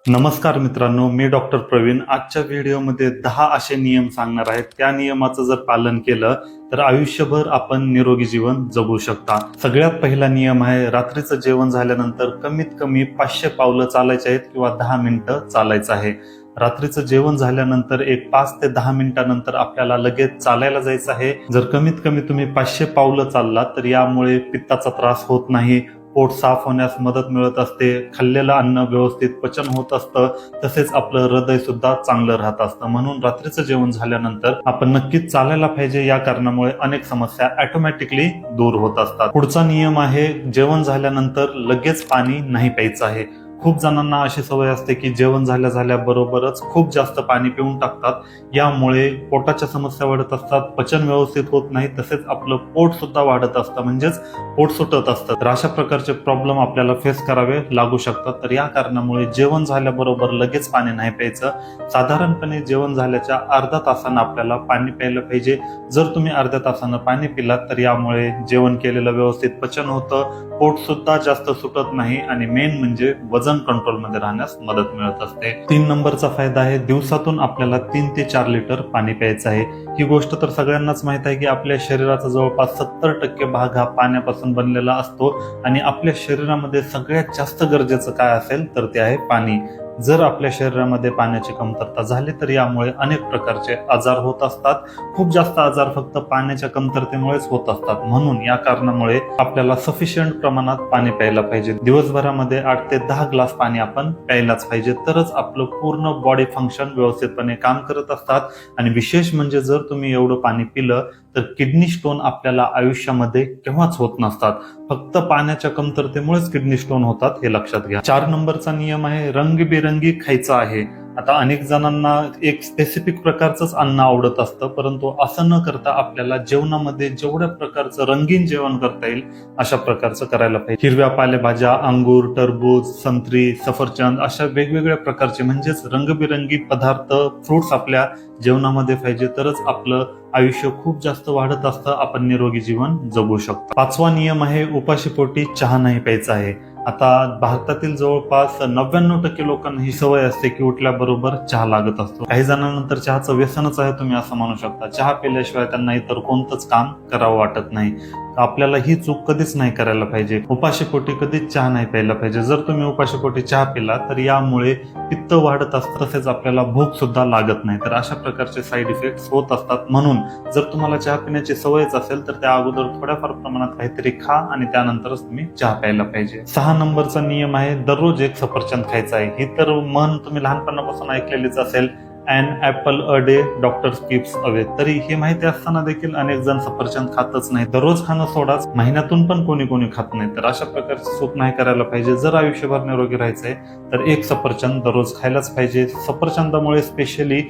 नमस्कार मित्रांनो, मी डॉक्टर प्रवीण. आजच्या व्हिडिओमध्ये 10 असे नियम सांगणार आहेत. त्या नियमाचं जर पालन केलं तर आयुष्यभर आपण निरोगी जीवन जगू शकता. सगळ्यात पहिला नियम आहे, रात्रीचं जेवण झाल्यानंतर कमीत कमी 500 पावलं चालायचे आहेत किंवा 10 मिनिटं चालायचं आहे. रात्रीचं जेवण झाल्यानंतर एक 5 ते 10 मिनिटानंतर आपल्याला लगेच चालायला जायचं आहे. जर कमीत कमी तुम्ही 500 पावलं चाललात तर यामुळे पित्ताचा त्रास होत नाही, पोट साफ होण्यास मदत मिळत असते, खाल्लेलं अन्न व्यवस्थित पचन होत असतं, तसेच आपलं हृदय सुद्धा चांगलं राहत असतं. म्हणून रात्रीचं जेवण झाल्यानंतर आपण नक्कीच चालायला पाहिजे. या कारणामुळे अनेक समस्या ऑटोमॅटिकली दूर होत असतात. पुढचा नियम आहे, जेवण झाल्यानंतर लगेच पाणी नाही प्यायचं आहे. खूप जणांना अशी सवय असते की जेवण झाल्याबरोबरच खूप जास्त पाणी पिऊन टाकतात. यामुळे पोटाच्या समस्या वाढत असतात, पचन व्यवस्थित होत नाही, तसेच आपलं पोट सुद्धा वाढत असतं, म्हणजेच पोट सुटत असतं. तर अशा प्रकारचे प्रॉब्लेम आपल्याला फेस करावे लागू शकतात. तर या कारणामुळे जेवण झाल्याबरोबर लगेच पाणी नाही प्यायचं. साधारणपणे जेवण झाल्याच्या अर्धा तासानं आपल्याला पाणी प्यायला पाहिजे. जर तुम्ही अर्ध्या तासानं पाणी पिलात तर यामुळे जेवण केलेलं व्यवस्थित पचन होतं, पोट सुद्धा जास्त सुटत नाही आणि मेन म्हणजे वजन कंट्रोल मध्ये राहण्यास मदत मिळत असते. 3 नंबरचा फायदा आहे, दिवसातून आपल्याला 3 ते 4 लिटर पाणी प्यायचं आहे. ही गोष्ट तर सगळ्यांनाच माहित आहे की आपल्या शरीराचा जवळपास 70% भाग हा पाण्यापासून बनलेला असतो आणि आपल्या शरीरामध्ये सगळ्यात जास्त गरजेचं काय असेल तर ते आहे पाणी. जर आपल्या शरीरामध्ये पाण्याची कमतरता झाली तर यामुळे अनेक प्रकारचे आजार होत असतात. खूप जास्त आजार फक्त पाण्याच्या कमतरतेमुळेच होत असतात. म्हणून या कारणामुळे आपल्याला सफिशियंट प्रमाणात पाणी प्यायला पाहिजे. दिवसभरामध्ये 8 ते 10 ग्लास पाणी आपण प्यायलाच पाहिजे, तरच आपलं पूर्ण बॉडी फंक्शन व्यवस्थितपणे काम करत असतात. आणि विशेष म्हणजे जर तुम्ही एवढं पाणी पिलं तर किडनी स्टोन आपल्याला आयुष्यामध्ये केव्हाच होत नसतात. फक्त पाण्याच्या कमतरतेमुळेच किडनी स्टोन होतात, हे लक्षात घ्या. 4 नंबरचा नियम आहे, रंगीबेरंगी खायचं आहे. आता अनेक जणांना एक स्पेसिफिक प्रकारचंच अन्न आवडत असतं, परंतु असं न करता आपल्याला जेवणामध्ये जेवढ्या प्रकारचं रंगीन जेवण करता येईल अशा प्रकारचं करायला पाहिजे. हिरव्या पालेभाज्या, अंगूर, टरबूज, संत्री, सफरचंद अशा वेगवेगळ्या प्रकारचे म्हणजेच रंगबिरंगी पदार्थ, फ्रुट्स आपल्या जेवणामध्ये पाहिजे, तरच आपलं आयुष्य खूप जास्त वाढत असतं, आपण निरोगी जीवन जगू शकतो. 5वा नियम आहे, उपाशीपोटी चहा नाही प्यायचा आहे. आता भारतातील जवळपास 99% लोकांना ही सवय असते की उठल्याबरोबर चहा लागत असतो. काही जणांनंतर चहाचं व्यसनच आहे, तुम्ही असं म्हणू शकता. चहा पिल्याशिवाय त्यांना इतर कोणतंच काम करावं वाटत नाही. आपल्याला ही चूक कधीच नाही करायला पाहिजे. उपाशीपोटी कधीच चहा नाही प्यायला पाहिजे. जर तुम्ही उपाशीपोटी चहा पिला तर यामुळे पित्त वाढत असतं, तसेच आपल्याला भूक सुद्धा लागत नाही. तर अशा प्रकारचे साईड इफेक्ट्स होत असतात. म्हणून जर तुम्हाला चहा पिण्याची सवयच असेल तर त्या अगोदर थोड्याफार प्रमाणात काहीतरी खा आणि त्यानंतरच तुम्ही चहा प्यायला पाहिजे. 6 नंबरचा नियम आहे, दररोज एक सफरचंद खायचा आहे. ही तर म्हण तुम्ही लहानपणापासून ऐकलेलीच असेल, and apple a day doctor keeps away. तरी हे माहिती असताना देखील अनेक जण सफरचंद खातच नाही. दररोज खाणं सोडाच, महिन्यातून पण कोणी खात नाही. तर अशा प्रकारची चूक नाही करायला पाहिजे. जर आयुष्यभर निरोगी राहायचंय तर एक सफरचंद दररोज खायलाच पाहिजे. सफरचंदामुळे स्पेशली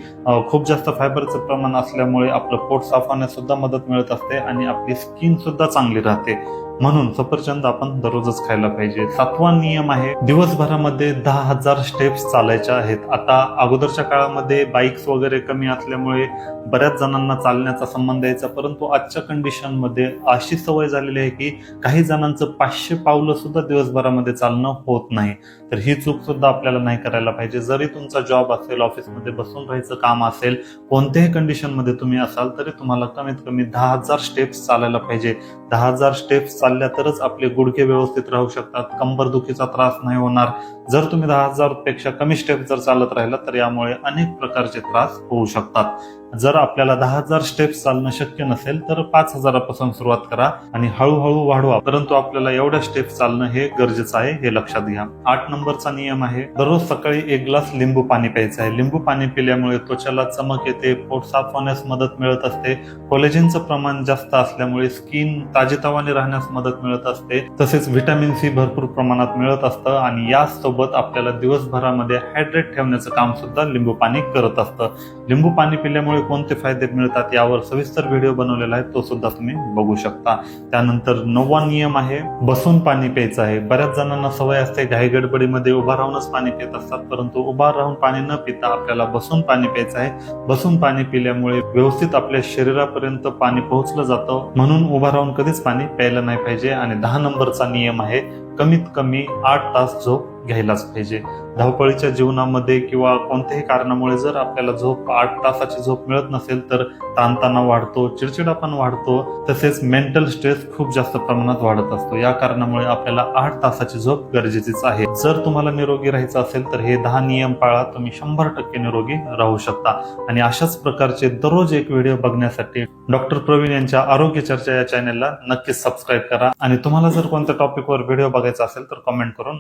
खूप जास्त फायबरचं प्रमाण असल्यामुळे आपलं पोट साफ होण्यास सुद्धा मदत मिळत असते आणि आपली स्किन सुद्धा चांगली राहते. म्हणून सफरचंद आपण दररोजच खायला पाहिजे. 7वा नियम आहे, दिवसभरामध्ये 10,000 स्टेप्स चालायच्या आहेत. आता अगोदरच्या काळामध्ये बाईक्स वगैरे कमी असल्यामुळे बऱ्याच जणांना चालण्याचा संबंध यायचा, परंतु आजच्या कंडिशनमध्ये अशी सवय झालेली आहे की काही जणांचं 500 पावलं सुद्धा दिवसभरामध्ये चालणं होत नाही. तर ही चूक सुद्धा आपल्याला नाही करायला पाहिजे. जरी तुमचा जॉब असेल, ऑफिसमध्ये बसून राहायचं काम असेल, कोणत्याही कंडिशनमध्ये तुम्ही असाल तरी तुम्हाला कमीत कमी 10,000 स्टेप्स चालायला पाहिजे. 10,000 स्टेप्स चालल्या तरच आपले गुडघे व्यवस्थित राहू शकतात, कंबरदुखीचा त्रास नाही होणार. जर तुम्ही 10,000 पेक्षा कमी स्टेप जर चालत राहिला तर यामुळे अनेक प्रकारचे त्रास होऊ शकतात. जर आपल्याला 10,000 स्टेप्स चालणं शक्य नसेल तर 5,000 पासून सुरुवात करा आणि हळूहळू वाढवा, परंतु आपल्याला एवढ्या स्टेप्स चालणं हे गरजेचं आहे, हे लक्षात घ्या. 8 नंबरचा नियम आहे, दररोज सकाळी 1 ग्लास लिंबू पाणी प्यायचं आहे. लिंबू पाणी पिल्यामुळे त्वचेला चमक येते, पोट साफ होण्यास मदत मिळत असते, कोलेजनचं प्रमाण जास्त असल्यामुळे स्किन ताजेतवाने राहण्यास मदत मिळत असते, तसेच व्हिटॅमिन सी भरपूर प्रमाणात मिळत असतं आणि यासोबत आपल्याला दिवसभरामध्ये हायड्रेट ठेवण्याचं काम सुद्धा लिंबू पाणी करत असतं. लिंबू पाणी पिल्यामुळे कोणते फायदे मिळतात यावर सविस्तर व्हिडिओ बनवलेला आहे, तो सुद्धा तुम्ही बघू शकता. त्यानंतर 9वा नियम आहे, बसून पाणी प्यायचं आहे. बऱ्याच जणांना सवय असते घाई गडबडीमध्ये उभा राहूनच पाणी पित असतात, परंतु उभा राहून पाणी न पिता आपल्याला बसून पाणी प्यायचं आहे. बसून पाणी पिल्यामुळे व्यवस्थित आपल्या शरीरापर्यंत पाणी पोहोचलं जातं, म्हणून उभा राहून कधीच पाणी प्यायला नाही पाहिजे. आणि 10 नंबरचा नियम आहे, कमीत कमी 8 तास झोप घ्यायलाच पाहिजे. धावपळीच्या जीवनामध्ये किंवा कोणत्याही कारणामुळे जर आपल्याला झोप 8 तासाची झोप मिळत नसेल तर ताणतणाव वाढतो, चिडचिडापण वाढतो, तसेच मेंटल स्ट्रेस खूप जास्त प्रमाणात वाढत असतो. या कारणामुळे आपल्याला 8 तासाची झोप गरजेचीच आहे. जर तुम्हाला निरोगी राहायचं असेल तर हे 10 नियम पाळा, तुम्ही 100% निरोगी राहू शकता. आणि अशाच प्रकारचे दररोज एक व्हिडिओ बघण्यासाठी डॉक्टर प्रवीण यांच्या आरोग्य चर्चा या चॅनलला नक्कीच सबस्क्राईब करा. आणि तुम्हाला जर कोणत्या टॉपिकवर व्हिडिओ बघायचा असेल तर कमेंट करून